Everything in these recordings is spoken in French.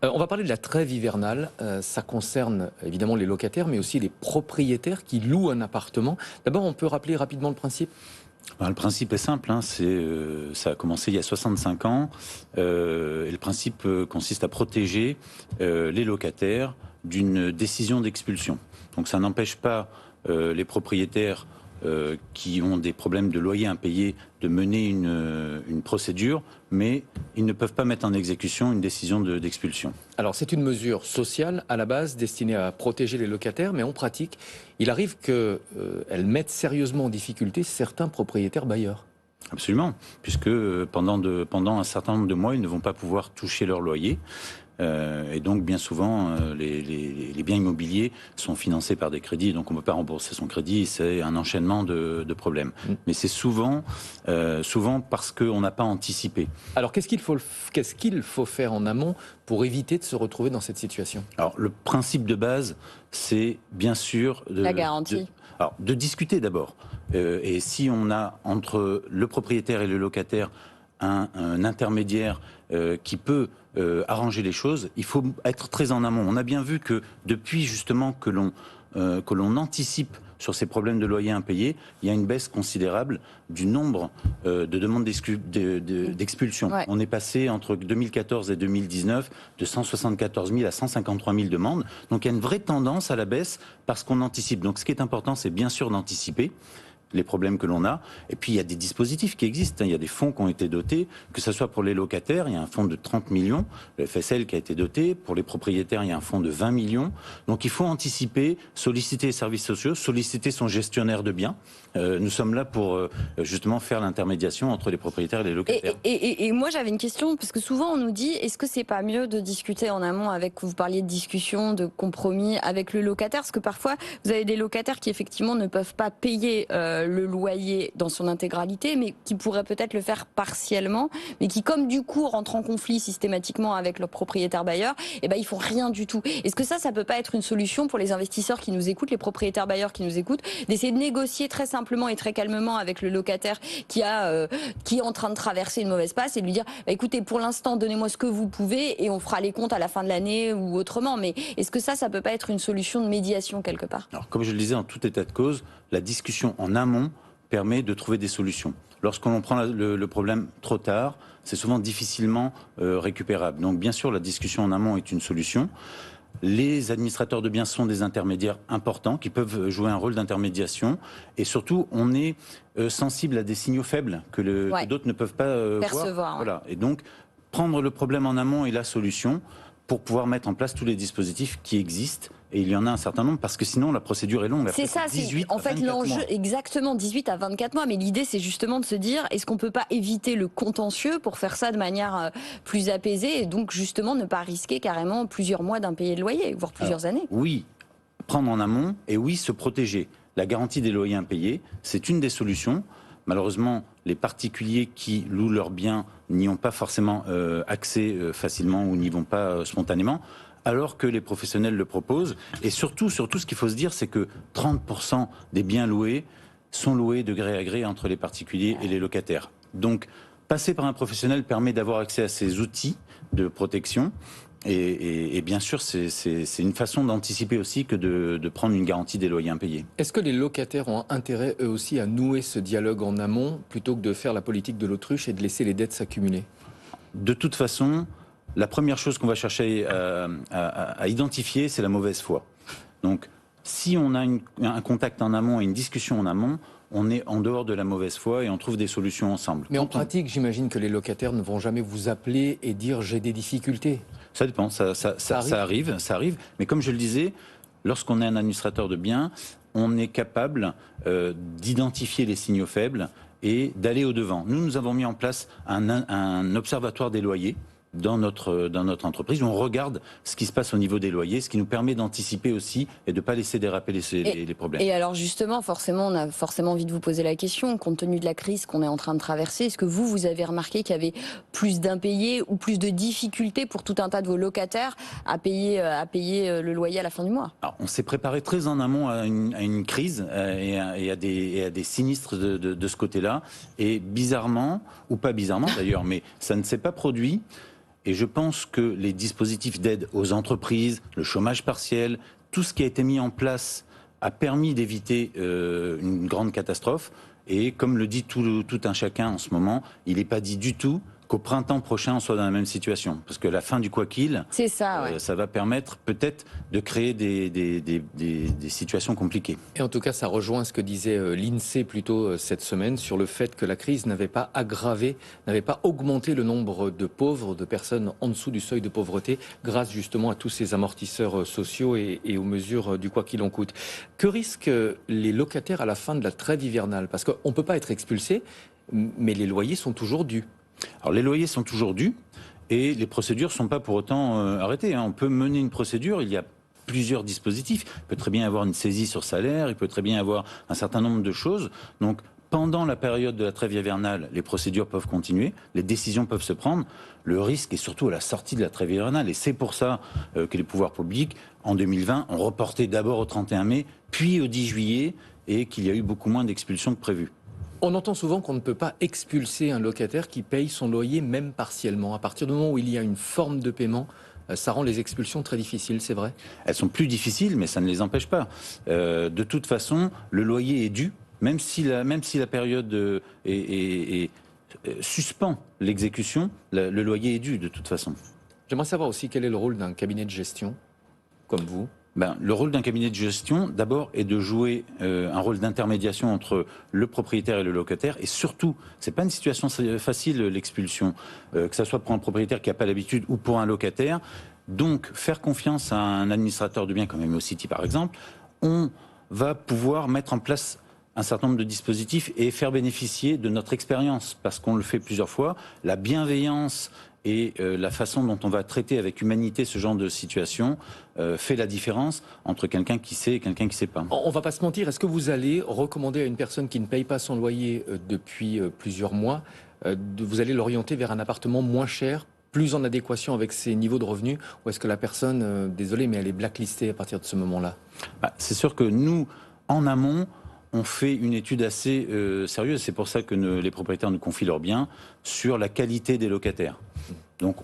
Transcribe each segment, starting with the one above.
On va parler de la trêve hivernale. Ça concerne évidemment les locataires, mais aussi les propriétaires qui louent un appartement. D'abord, on peut rappeler rapidement le principe? Le principe est simple, hein, ça a commencé il y a 65 ans, et le principe consiste à protéger les locataires d'une décision d'expulsion. Donc ça n'empêche pas les propriétaires qui ont des problèmes de loyer impayé de mener une procédure, mais ils ne peuvent pas mettre en exécution une décision d'expulsion. Alors, c'est une mesure sociale à la base destinée à protéger les locataires, mais en pratique, il arrive qu'elle mette sérieusement en difficulté certains propriétaires bailleurs. Absolument, puisque pendant un certain nombre de mois, ils ne vont pas pouvoir toucher leur loyer. Et donc, bien souvent, les biens immobiliers sont financés par des crédits, donc on ne peut pas rembourser son crédit, c'est un enchaînement de problèmes. Mais c'est souvent parce qu'on n'a pas anticipé. Alors, qu'est-ce qu'il faut faire en amont pour éviter de se retrouver dans cette situation? Alors, le principe de base, c'est bien sûr La garantie. de discuter d'abord. Et si on a entre le propriétaire et le locataire un intermédiaire qui peut arranger les choses, il faut être très en amont. On a bien vu que depuis justement que l'on anticipe sur ces problèmes de loyer impayés, il y a une baisse considérable du nombre de demandes d'expulsion. Ouais. On est passé entre 2014 et 2019 de 174 000 à 153 000 demandes. Donc il y a une vraie tendance à la baisse parce qu'on anticipe. Donc ce qui est important, c'est bien sûr d'anticiper les problèmes que l'on a. Et puis, il y a des dispositifs qui existent. Il y a des fonds qui ont été dotés, que ce soit pour les locataires, il y a un fonds de 30 millions, le FSL qui a été doté. Pour les propriétaires, il y a un fonds de 20 millions. Donc, il faut anticiper, solliciter les services sociaux, solliciter son gestionnaire de biens. Nous sommes là pour justement faire l'intermédiation entre les propriétaires et les locataires. Et moi, j'avais une question, parce que souvent, on nous dit, est-ce que c'est pas mieux de discuter en amont avec, vous parliez de discussion, de compromis avec le locataire, parce que parfois, vous avez des locataires qui, effectivement, ne peuvent pas payer le loyer dans son intégralité, mais qui pourraient peut-être le faire partiellement, mais qui, comme du coup, rentrent en conflit systématiquement avec leur propriétaire bailleur, eh ben, ils font rien du tout. Est-ce que ça peut pas être une solution pour les investisseurs qui nous écoutent, les propriétaires bailleurs qui nous écoutent, d'essayer de négocier très simplement et très calmement avec le locataire qui est en train de traverser une mauvaise passe et de lui dire, bah, écoutez, pour l'instant, donnez-moi ce que vous pouvez et on fera les comptes à la fin de l'année ou autrement. Mais est-ce que ça peut pas être une solution de médiation quelque part? Alors, comme je le disais, en tout état de cause, la discussion en amont permet de trouver des solutions. Lorsqu'on prend le problème trop tard, c'est souvent difficilement récupérable. Donc, bien sûr, la discussion en amont est une solution. Les administrateurs de biens sont des intermédiaires importants qui peuvent jouer un rôle d'intermédiation. Et surtout, on est sensible à des signaux faibles que d'autres ne peuvent pas percevoir. voir. Voilà. Et donc, prendre le problème en amont est la solution pour pouvoir mettre en place tous les dispositifs qui existent. Et il y en a un certain nombre, parce que sinon la procédure est longue. C'est ça, c'est en fait l'enjeu, exactement 18 à 24 mois. Mais l'idée, c'est justement de se dire, est-ce qu'on peut pas éviter le contentieux pour faire ça de manière plus apaisée et donc justement ne pas risquer carrément plusieurs mois d'impayé de loyer, voire plusieurs années? Oui, prendre en amont et oui, se protéger. La garantie des loyers impayés, c'est une des solutions. Malheureusement, les particuliers qui louent leurs biens n'y ont pas forcément accès facilement ou n'y vont pas spontanément, alors que les professionnels le proposent. Et surtout, ce qu'il faut se dire, c'est que 30% des biens loués sont loués de gré à gré entre les particuliers et les locataires. Donc, passer par un professionnel permet d'avoir accès à ces outils de protection. Et bien sûr, c'est une façon d'anticiper aussi que de prendre une garantie des loyers impayés. Est-ce que les locataires ont intérêt, eux aussi, à nouer ce dialogue en amont, plutôt que de faire la politique de l'autruche et de laisser les dettes s'accumuler? De toute façon, la première chose qu'on va chercher à identifier, c'est la mauvaise foi. Donc, si on a un contact en amont et une discussion en amont, on est en dehors de la mauvaise foi et on trouve des solutions ensemble. Mais en pratique, j'imagine que les locataires ne vont jamais vous appeler et dire « j'ai des difficultés ». Ça dépend, ça arrive. Mais comme je le disais, lorsqu'on est un administrateur de biens, on est capable d'identifier les signaux faibles et d'aller au-devant. Nous avons mis en place un observatoire des loyers dans notre entreprise. On regarde ce qui se passe au niveau des loyers, ce qui nous permet d'anticiper aussi et de ne pas laisser déraper les problèmes. Et alors justement, on a forcément envie de vous poser la question, compte tenu de la crise qu'on est en train de traverser, est-ce que vous avez remarqué qu'il y avait plus d'impayés ou plus de difficultés pour tout un tas de vos locataires à payer le loyer à la fin du mois? Alors, on s'est préparé très en amont à une crise et à des sinistres de ce côté-là. Et bizarrement, ou pas bizarrement d'ailleurs, mais ça ne s'est pas produit. Et je pense que les dispositifs d'aide aux entreprises, le chômage partiel, tout ce qui a été mis en place a permis d'éviter une grande catastrophe. Et comme le dit tout un chacun en ce moment, il n'est pas dit du tout qu'au printemps prochain, on soit dans la même situation. Parce que la fin du quoi qu'il, c'est ça, ouais. Ça va permettre peut-être de créer des situations compliquées. Et en tout cas, ça rejoint ce que disait l'INSEE plus tôt cette semaine sur le fait que la crise n'avait pas aggravé, n'avait pas augmenté le nombre de pauvres, de personnes en dessous du seuil de pauvreté, grâce justement à tous ces amortisseurs sociaux et aux mesures du quoi qu'il en coûte. Que risquent les locataires à la fin de la trêve hivernale? Parce qu'on ne peut pas être expulsé, mais les loyers sont toujours dus. Alors les loyers sont toujours dus et les procédures ne sont pas pour autant arrêtées. On peut mener une procédure, il y a plusieurs dispositifs. Il peut très bien avoir une saisie sur salaire, il peut très bien avoir un certain nombre de choses. Donc pendant la période de la trêve hivernale, les procédures peuvent continuer, les décisions peuvent se prendre. Le risque est surtout à la sortie de la trêve hivernale. Et c'est pour ça que les pouvoirs publics, en 2020, ont reporté d'abord au 31 mai, puis au 10 juillet, et qu'il y a eu beaucoup moins d'expulsions que prévu. On entend souvent qu'on ne peut pas expulser un locataire qui paye son loyer même partiellement. À partir du moment où il y a une forme de paiement, ça rend les expulsions très difficiles, c'est vrai? Elles sont plus difficiles, mais ça ne les empêche pas. De toute façon, le loyer est dû, même si la période suspend l'exécution, le loyer est dû de toute façon. J'aimerais savoir aussi quel est le rôle d'un cabinet de gestion, comme vous. Le rôle d'un cabinet de gestion, d'abord, est de jouer un rôle d'intermédiation entre le propriétaire et le locataire. Et surtout, c'est pas une situation facile, l'expulsion, que ce soit pour un propriétaire qui n'a pas l'habitude ou pour un locataire. Donc, faire confiance à un administrateur de biens, comme MemoCity par exemple, on va pouvoir mettre en place un certain nombre de dispositifs et faire bénéficier de notre expérience, parce qu'on le fait plusieurs fois, la bienveillance et la façon dont on va traiter avec humanité ce genre de situation fait la différence entre quelqu'un qui sait et quelqu'un qui ne sait pas. On ne va pas se mentir, est-ce que vous allez recommander à une personne qui ne paye pas son loyer depuis plusieurs mois, vous allez l'orienter vers un appartement moins cher, plus en adéquation avec ses niveaux de revenus, ou est-ce que la personne, désolé, mais elle est blacklistée à partir de ce moment-là? C'est sûr que nous, en amont, on fait une étude assez sérieuse. C'est pour ça que les propriétaires nous confient leurs biens sur la qualité des locataires. Donc,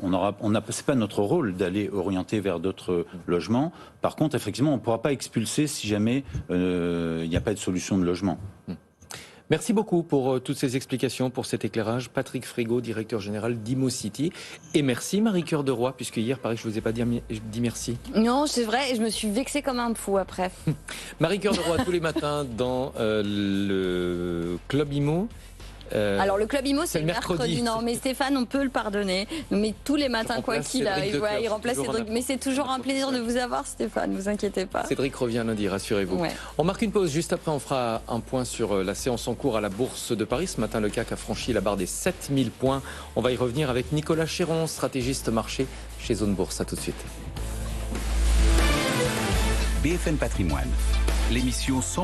c'est pas notre rôle d'aller orienter vers d'autres logements. Par contre, effectivement, on ne pourra pas expulser si jamais il n'y a pas de solution de logement. Merci beaucoup pour toutes ces explications, pour cet éclairage. Patrick Frigo, directeur général d'ImmoCity. Et merci Marie-Cœur de Roy, puisque hier, pareil, je ne vous ai pas dit merci. Non, c'est vrai, et je me suis vexée comme un fou après. Marie-Cœur de Roy, tous les matins dans le Club Immo. Alors le Club Immo c'est le mercredi. Non mais Stéphane on peut le pardonner. Mais tous les matins quoi qu'il arrive, il remplace Cédric. Mais c'est toujours un plaisir de vous avoir Stéphane, ne vous inquiétez pas. Cédric revient lundi, rassurez-vous. Ouais. On marque une pause, juste après on fera un point sur la séance en cours à la Bourse de Paris. Ce matin le CAC a franchi la barre des 7000 points. On va y revenir avec Nicolas Chéron, stratégiste marché chez Zone Bourse. À tout de suite. BFM Patrimoine, l'émission